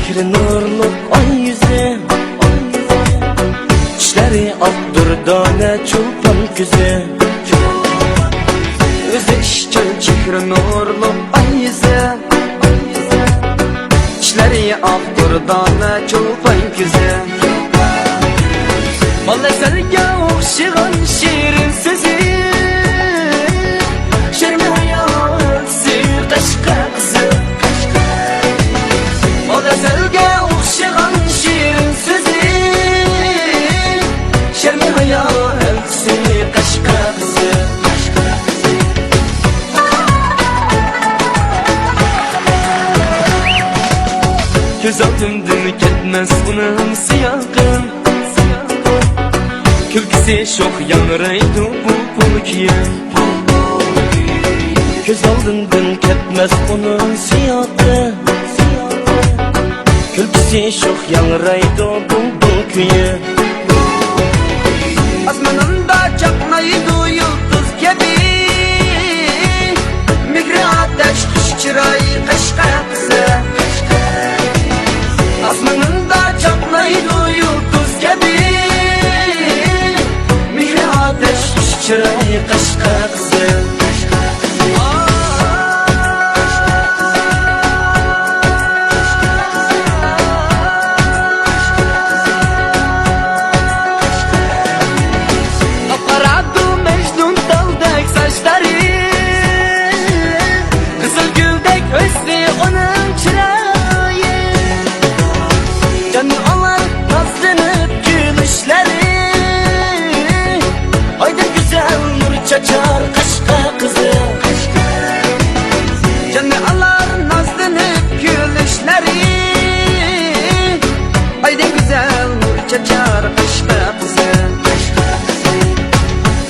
chehri nurlu ay yüzü, İşleri ak durdane çulpan küzü. Özü işçil chehri nurlu ay yüzü, İşleri ak durdane çulpan küzü. Vallahi selge okşigan şirin sözü, şermi hayat sır kaşka kızı. Vallahi selge okşigan şirin sözü, şermi hayat sır kaşka kızı. Göz altımdan ketmez bunun siyakın, külkisi şok yanraydı bu kiye. Göz aldından ketmez onun siyakı, külkisi şok yanraydı bu kiye. Asmanında çaknaydı yıldız gibi, mihri ateş kış çırayı kaşka kızı. Asmanında çaknaydı yıldız gibi, mihri ateş kış çırayı kaşka kızı. Çaçar kaşka kızı, canı alar nazlanıp gülüşleri. Haydi güzel nur çaçar kaşka kızı,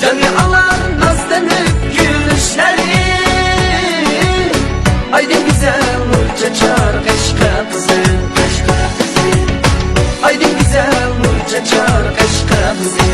canı alar nazlanıp gülüşleri. Haydi güzel nur çaçar kaşka kızı, haydi güzel nur çaçar kaşka kızı.